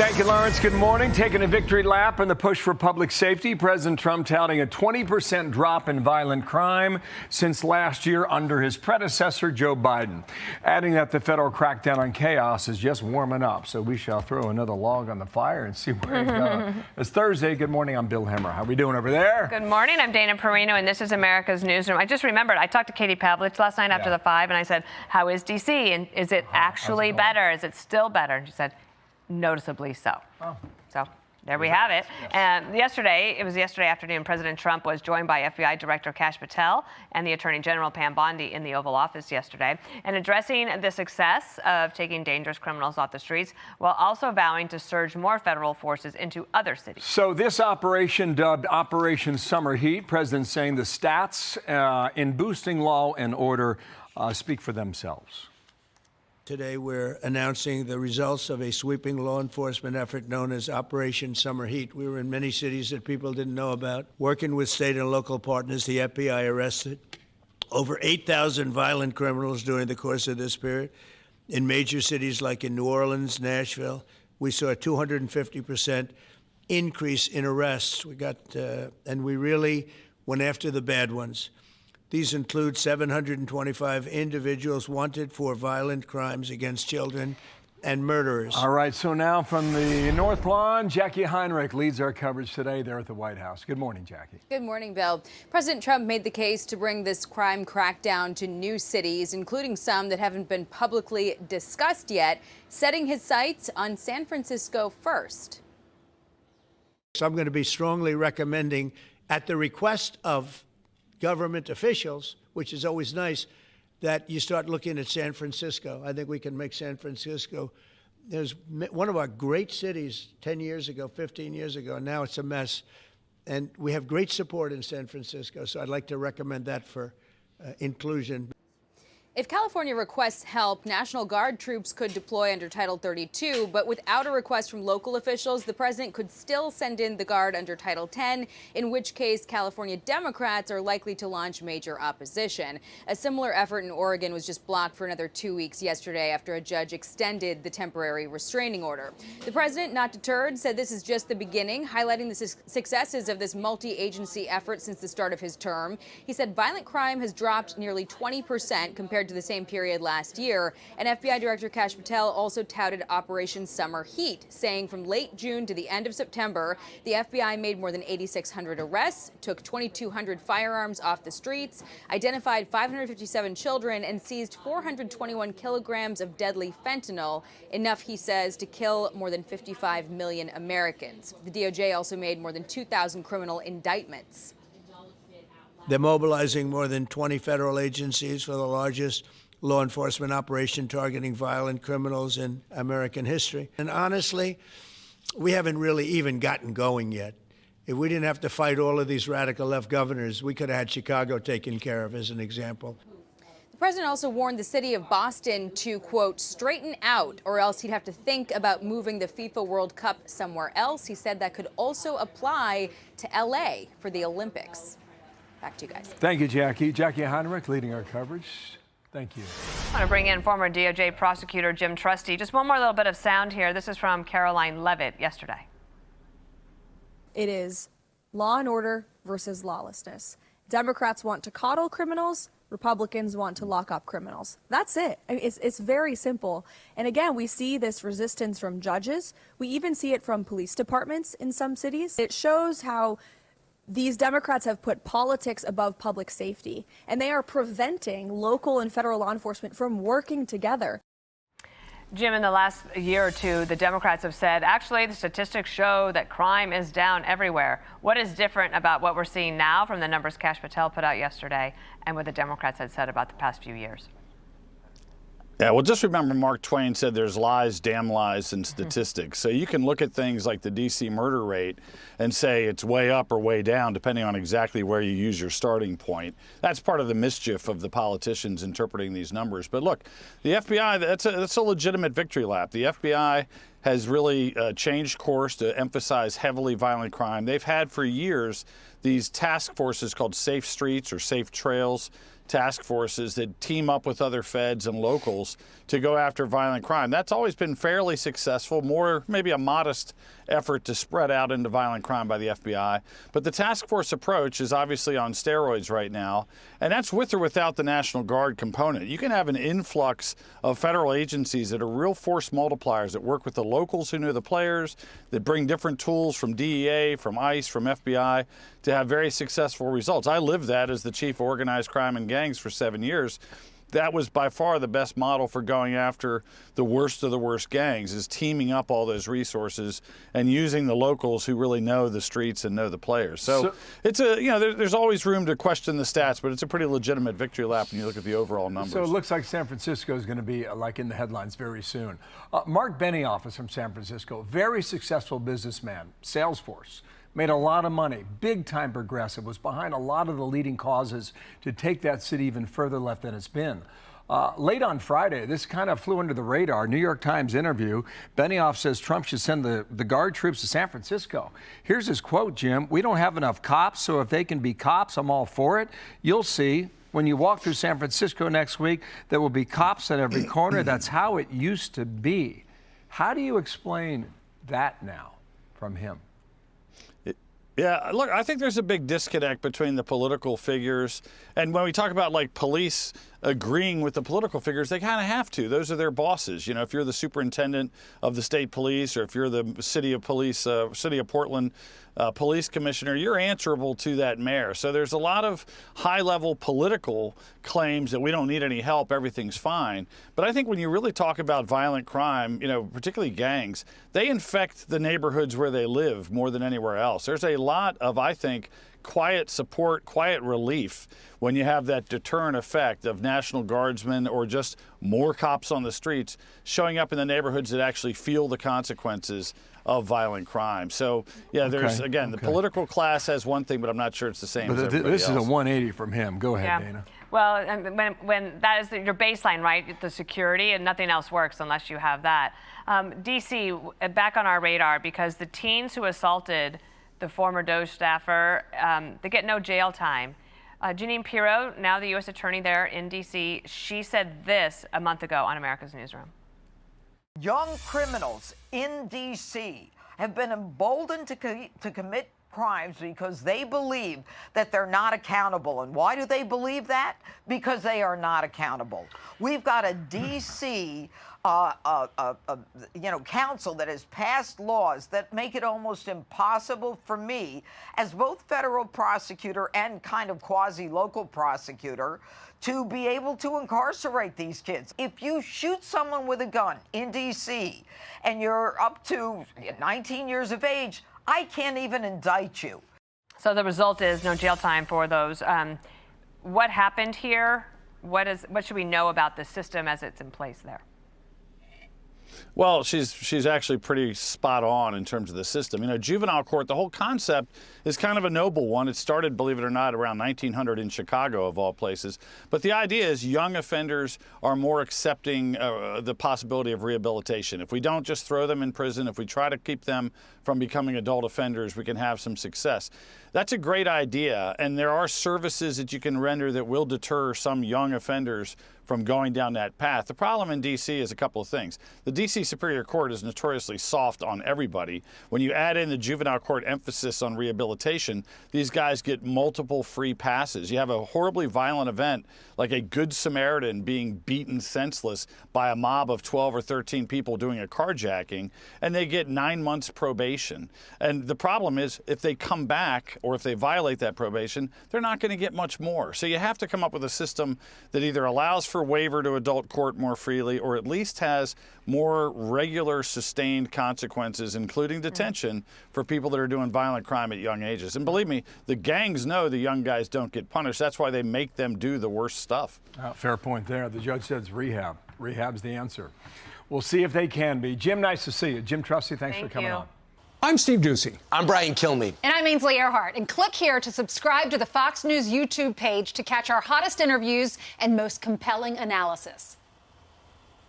Thank you, Lawrence. Good morning. Taking a victory lap in the push for public safety, President Trump touting a 20% drop in violent crime since last year under his predecessor, Joe Biden, adding that the federal crackdown on chaos is just warming up. So we shall throw another log on the fire and see where it goes. It's Thursday. Good morning. I'm Bill Hemmer. How are we doing over there? Good morning. I'm Dana Perino, and this is America's Newsroom. I just remembered, I talked to Katie Pavlich last night after the 5, and I said, how is D.C.? And is it actually better? Is it still better? And she said, noticeably so. Oh. So there we have it. Yes. And yesterday afternoon, President Trump was joined by FBI Director Kash Patel and the Attorney General Pam Bondi in the Oval Office yesterday, and addressing the success of taking dangerous criminals off the streets while also vowing to surge more federal forces into other cities. So this operation, dubbed Operation Summer Heat, President saying the stats in boosting law and order speak for themselves. Today, we're announcing the results of a sweeping law enforcement effort known as Operation Summer Heat. We were in many cities that people didn't know about. Working with state and local partners, the FBI arrested over 8,000 violent criminals during the course of this period. In major cities like in New Orleans, Nashville, we saw a 250% increase in arrests. And we really went after the bad ones. These include 725 individuals wanted for violent crimes against children and murderers. All right, so now from the North Lawn, Jacqui Heinrich leads our coverage today there at the White House. Good morning, Jacqui. Good morning, Bill. President Trump made the case to bring this crime crackdown to new cities, including some that haven't been publicly discussed yet, setting his sights on San Francisco first. So I'm going to be strongly recommending, at the request of government officials, which is always nice, that you start looking at San Francisco. I think we can make San Francisco, there's one of our great cities 10 years ago, 15 years ago, and now it's a mess. And we have great support in San Francisco, so I'd like to recommend that for inclusion. If California requests help, National Guard troops could deploy under Title 32, but without a request from local officials, the president could still send in the Guard under Title 10, in which case California Democrats are likely to launch major opposition. A similar effort in Oregon was just blocked for another 2 weeks yesterday after a judge extended the temporary restraining order. The president, not deterred, said this is just the beginning, highlighting the successes of this multi-agency effort since the start of his term. He said violent crime has dropped nearly 20% compared to the same period last year. And FBI Director Kash Patel also touted Operation Summer Heat, saying from late June to the end of September, the FBI made more than 8,600 arrests, took 2,200 firearms off the streets, identified 557 children, and seized 421 kilograms of deadly fentanyl, enough, he says, to kill more than 55 million Americans. The DOJ also made more than 2,000 criminal indictments. They're mobilizing more than 20 federal agencies for the largest law enforcement operation targeting violent criminals in American history. And honestly, we haven't really even gotten going yet. If we didn't have to fight all of these radical left governors, we could have had Chicago taken care of, as an example. The president also warned the city of Boston to, quote, straighten out, or else he'd have to think about moving the FIFA World Cup somewhere else. He said that could also apply to L.A. for the Olympics. Back to you guys. Thank you, Jacqui. Jacqui Heinrich leading our coverage. Thank you. I want to bring in former DOJ prosecutor Jim Trusty. Just one more little bit of sound here. This is from Caroline Levitt yesterday. It is law and order versus lawlessness. Democrats want to coddle criminals. Republicans want to lock up criminals. That's it. I mean, it's very simple. And again, we see this resistance from judges. We even see it from police departments in some cities. It shows how these Democrats have put politics above public safety, and they are preventing local and federal law enforcement from working together. Jim, in the last year or two, the Democrats have said, actually, the statistics show that crime is down everywhere. What is different about what we're seeing now from the numbers Kash Patel put out yesterday and what the Democrats had said about the past few years? Yeah, well, just remember Mark Twain said there's lies, damn lies, in statistics. So you can look at things like the D.C. murder rate and say it's way up or way down, depending on exactly where you use your starting point. That's part of the mischief of the politicians interpreting these numbers. But look, the FBI, that's a legitimate victory lap. The FBI has really changed course to emphasize heavily violent crime. They've had for years these task forces called Safe Streets or Safe Trails task forces that team up with other feds and locals to go after violent crime. That's always been fairly successful, more maybe a modest effort to spread out into violent crime by the FBI. But the task force approach is obviously on steroids right now, and that's with or without the National Guard component. You can have an influx of federal agencies that are real force multipliers that work with the locals who know the players, that bring different tools from DEA, from ICE, from FBI to have very successful results. I lived that as the chief of organized crime and gangs for 7 years. That was by far the best model for going after the worst of the worst gangs, is teaming up all those resources and using the locals who really know the streets and know the players. So it's a, there's always room to question the stats, but it's a pretty legitimate victory lap when you look at the overall numbers. So it looks like San Francisco is going to be like in the headlines very soon. Mark Benioff is from San Francisco, very successful businessman, Salesforce. Made a lot of money, big-time progressive, was behind a lot of the leading causes to take that city even further left than it's been. Late on Friday, this kind of flew under the radar. New York Times interview, Benioff says Trump should send the Guard troops to San Francisco. Here's his quote, Jim. "We don't have enough cops, so if they can be cops, I'm all for it. You'll see when you walk through San Francisco next week, there will be cops at every corner. That's how it used to be." How do you explain that now from him? Yeah, look, I think there's a big disconnect between the political figures, and when we talk about like police agreeing with the political figures, they kind of have to. Those are their bosses. If you're the superintendent of the state police, or if you're the city of Portland police commissioner, you're answerable to that mayor. So there's a lot of high-level political claims that we don't need any help, everything's fine. But I think when you really talk about violent crime, particularly gangs, they infect the neighborhoods where they live more than anywhere else. There's a lot of, I think, quiet support, quiet relief when you have that deterrent effect of National Guardsmen or just more cops on the streets showing up in the neighborhoods that actually feel the consequences of violent crime. So, yeah, there's, again, the political class has one thing, but I'm not sure it's the same as everybody this else. is a 180 from him. Go ahead, Dana. Well, when that is your baseline, right, the security, and nothing else works unless you have that. D.C., back on our radar, because the teens who assaulted the former DOJ staffer, they get no jail time. Jeanine Pirro, now the U.S. attorney there in D.C., she said this a month ago on America's Newsroom. Young criminals in D.C. have been emboldened to commit crimes because they believe that they're not accountable. And why do they believe that? Because they are not accountable. We've got a D.C. council that has passed laws that make it almost impossible for me, as both federal prosecutor and kind of quasi-local prosecutor, to be able to incarcerate these kids. If you shoot someone with a gun in D.C. and you're up to 19 years of age, I can't even indict you. So the result is no jail time for those. What happened here? What should we know about the system as it's in place there? Well, she's actually pretty spot on in terms of the system. Juvenile court, the whole concept is kind of a noble one. It started, believe it or not, around 1900 in Chicago, of all places. But the idea is young offenders are more accepting the possibility of rehabilitation. If we don't just throw them in prison, if we try to keep them from becoming adult offenders, we can have some success. That's a great idea, and there are services that you can render that will deter some young offenders from going down that path. The problem in D.C. is a couple of things. The D.C. Superior Court is notoriously soft on everybody. When you add in the juvenile court emphasis on rehabilitation, these guys get multiple free passes. You have a horribly violent event like a Good Samaritan being beaten senseless by a mob of 12 or 13 people doing a carjacking, and they get 9 months probation. And the problem is, if they come back or if they violate that probation, they're not going to get much more. So you have to come up with a system that either allows for waiver to adult court more freely, or at least has more regular, sustained consequences, including detention, for people that are doing violent crime at young ages. And believe me, the gangs know the young guys don't get punished. That's why they make them do the worst stuff. Fair point there. The judge says rehab. Rehab's the answer. We'll see if they can be. Jim, nice to see you. Jim Trusty, thanks for coming on. I'm Steve Ducey. I'm Brian Kilmeade. And I'm Ainsley Earhart. And click here to subscribe to the Fox News YouTube page to catch our hottest interviews and most compelling analysis.